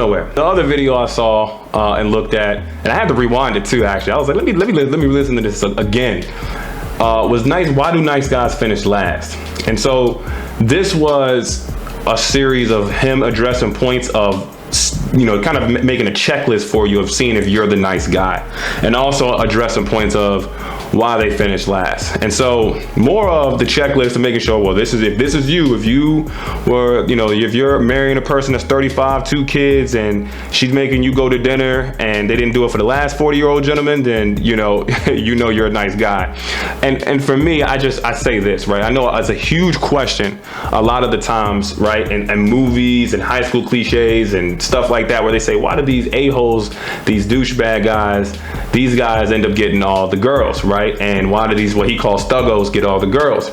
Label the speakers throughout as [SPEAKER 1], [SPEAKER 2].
[SPEAKER 1] nowhere. The other video I saw and looked at, and I had to rewind it too, actually. I was like, let me listen to this again. Was nice. Why do nice guys finish last? And so this was a series of him addressing points of, you know, kind of making a checklist for you of seeing if you're the nice guy, and also addressing points of why they finish last. And so more of the checklist of making sure, well, if you were, you know, if you're marrying a person that's 35, 2 kids, and she's making you go to dinner and they didn't do it for the last 40-year-old gentleman, then you know you're a nice guy. And for me, I say this, right? I know it's a huge question a lot of the times, right? And movies and high school cliches and stuff like that, where they say, why do these a-holes, these douchebag guys, these guys end up getting all the girls, right? And why do these, what he calls thuggos, get all the girls?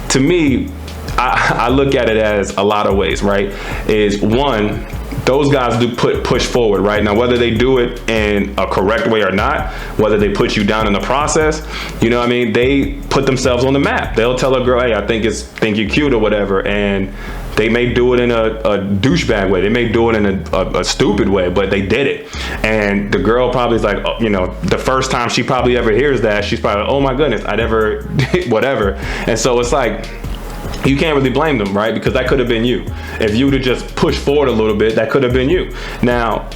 [SPEAKER 1] To me, I look at it as a lot of ways, right? Is one, those guys do push forward, right? Now, whether they do it in a correct way or not, whether they put you down in the process, you know what I mean? They put themselves on the map. They'll tell a girl, hey, I think you're cute or whatever. And they may do it in a douchebag way. They may do it in a stupid way, but they did it. And the girl probably is like, oh, you know, the first time she probably ever hears that, she's probably like, oh my goodness, I never, whatever. And so it's like, you can't really blame them, right? Because that could have been you. If you would have just pushed forward a little bit, that could have been you. Now,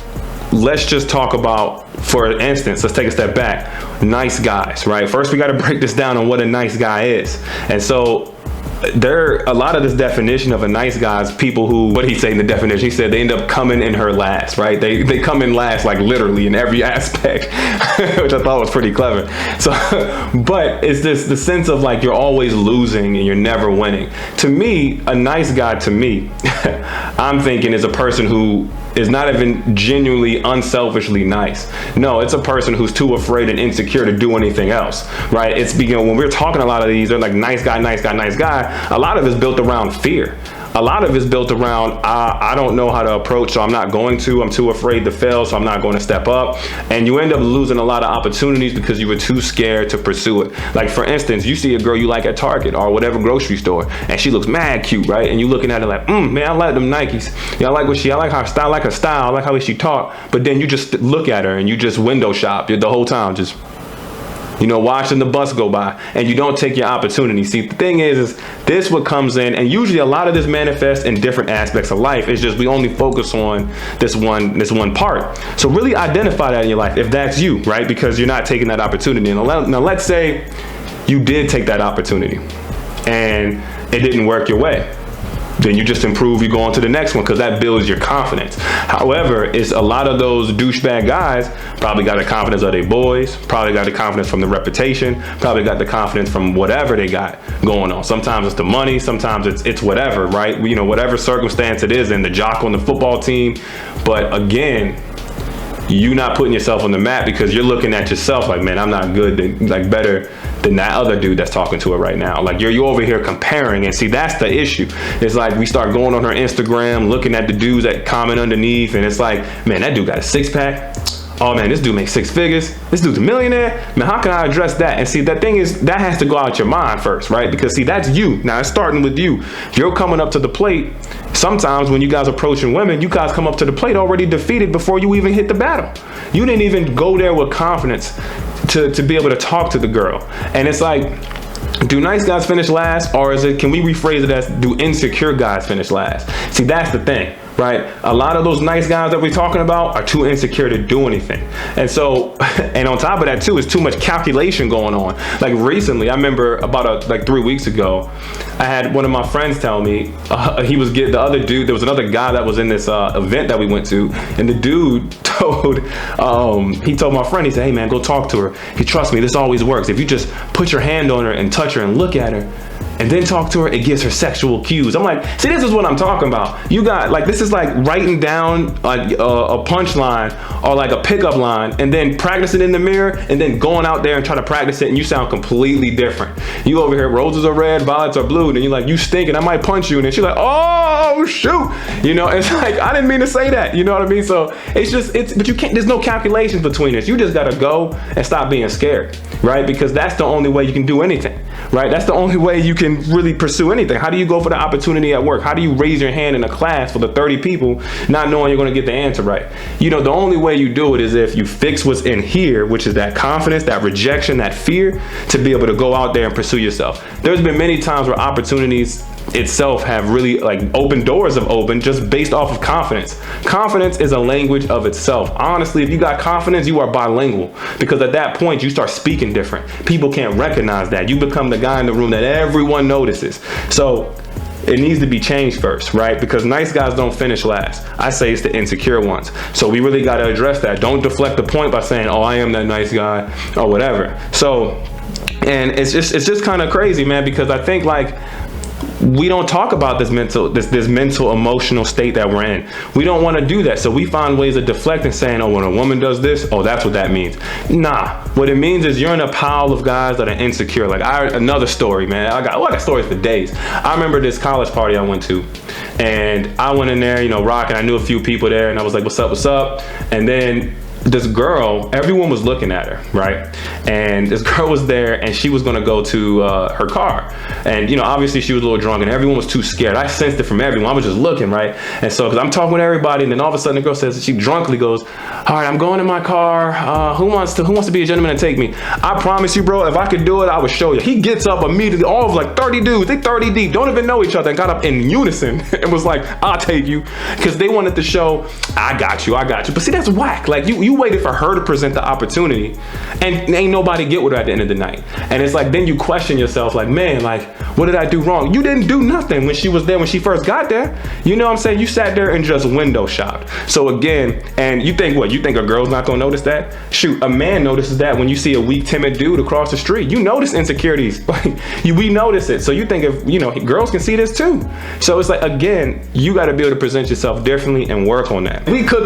[SPEAKER 1] let's just talk about, for instance, let's take a step back. Nice guys, right? First, we got to break this down on what a nice guy is. And so, a lot of this definition of a nice guy is people who, what did he say in the definition? He said they end up coming in her last, right? They come in last, like literally in every aspect, which I thought was pretty clever. So, but it's the sense of like you're always losing and you're never winning. To me, a nice guy, to me, I'm thinking is a person who is not even genuinely unselfishly nice. No, it's a person who's too afraid and insecure to do anything else, right? It's when we're talking a lot of these, they're like nice guy, nice guy, nice guy. A lot of it's built around fear. A lot of it's built around, I don't know how to approach, so I'm not going to. I'm too afraid to fail, so I'm not going to step up. And you end up losing a lot of opportunities because you were too scared to pursue it. Like, for instance, you see a girl you like at Target or whatever grocery store, and she looks mad cute, right? And you looking at her like, man, I like them Nikes. Yeah, I like her style, I like how she talk. But then you just look at her and you just window shop the whole time, just, you know, watching the bus go by, and you don't take your opportunity. See, the thing is this what comes in, and usually a lot of this manifests in different aspects of life. It's just we only focus on this one part. So really identify that in your life if that's you, right? Because you're not taking that opportunity. Now let's say you did take that opportunity and it didn't work your way. Then you just improve, you go on to the next one, because that builds your confidence. However, it's a lot of those douchebag guys probably got the confidence of their boys, probably got the confidence from the reputation, probably got the confidence from whatever they got going on. Sometimes it's the money, sometimes it's whatever, right? You know, whatever circumstance it is, and the jock on the football team. But again, you not putting yourself on the map because you're looking at yourself like, man, I'm not good, like better than that other dude that's talking to her right now. Like you're over here comparing, and see, that's the issue. It's like we start going on her Instagram, looking at the dudes that comment underneath, and it's like, man, that dude got a 6-pack. Oh man, this dude makes 6 figures. This dude's a millionaire. Man, how can I address that? And see, that thing is, that has to go out your mind first, right? Because see, that's you. Now it's starting with you. You're coming up to the plate. Sometimes when you guys approaching women, you guys come up to the plate already defeated before you even hit the battle. You didn't even go there with confidence to be able to talk to the girl. And it's like, do nice guys finish last, or can we rephrase it as, do insecure guys finish last? See, that's the thing, right? A lot of those nice guys that we're talking about are too insecure to do anything. And so, and on top of that too, is too much calculation going on. Like recently, I remember about like 3 weeks ago, I had one of my friends tell me, he was getting the other dude, there was another guy that was in this event that we went to, and the dude he told my friend, he said, hey man, go talk to her. He, trust me, this always works. If you just put your hand on her and touch her and look at her, and then talk to her, it gives her sexual cues. I'm like, see, this is what I'm talking about. You got, like, this is like writing down a punchline or like a pickup line and then practicing in the mirror and then going out there and try to practice it, and you sound completely different. You over here, roses are red, violets are blue, and you're like, you stink and I might punch you. And then she's like, oh, shoot. You know, it's like, I didn't mean to say that. You know what I mean? So it's just, but you can't, there's no calculation between this. You just got to go and stop being scared, right? Because that's the only way you can do anything, right? That's the only way you can can really pursue anything. How do you go for the opportunity at work? How do you raise your hand in a class for the 30 people not knowing you're going to get the answer right? You know, the only way you do it is if you fix what's in here, which is that confidence, that rejection, that fear, to be able to go out there and pursue yourself. There's been many times where opportunities itself have really like open doors have opened just based off of confidence. Confidence is a language of itself. Honestly, if you got confidence, you are bilingual, because at that point you start speaking different. People can't recognize that. You become the guy in the room that everyone notices. So it needs to be changed first, right? Because nice guys don't finish last. I say it's the insecure ones. So we really got to address that. Don't deflect the point by saying, oh, I am that nice guy or whatever. So, and it's just kind of crazy, man, because I think like we don't talk about this mental emotional state that we're in. We don't want to do that. So we find ways of deflecting, saying, oh, when a woman does this, oh, that's what that means. Nah, what it means is you're in a pile of guys that are insecure. Like another story, man. I got stories for days. I remember this college party I went to, and I went in there, you know, rocking. I knew a few people there, and I was like, what's up, what's up? And then this girl, everyone was looking at her, right? And this girl was there, and she was gonna go to her car. And, you know, obviously she was a little drunk, and everyone was too scared. I sensed it from everyone. I was just looking, right? And so, because I'm talking with everybody, and then all of a sudden the girl says, she drunkenly goes, all right, I'm going in my car. Who wants to be a gentleman and take me? I promise you, bro, if I could do it, I would show you. He gets up immediately, all of like 30 dudes, they 30 deep, don't even know each other, and got up in unison and was like, I'll take you. Because they wanted to show, I got you. But see, that's whack. Like you waited for her to present the opportunity, and ain't nobody get with her at the end of the night. And it's like, then you question yourself, like, man, like, what did I do wrong? You didn't do nothing when she was there, when she first got there. You know what I'm saying? You sat there and just window shopped. So again, and you think what? You think a girl's not gonna notice that? Shoot, a man notices that when you see a weak, timid dude across the street. You notice insecurities. Like, we notice it. So you think if, you know, girls can see this too. So it's like, again, you gotta be able to present yourself differently and work on that. We could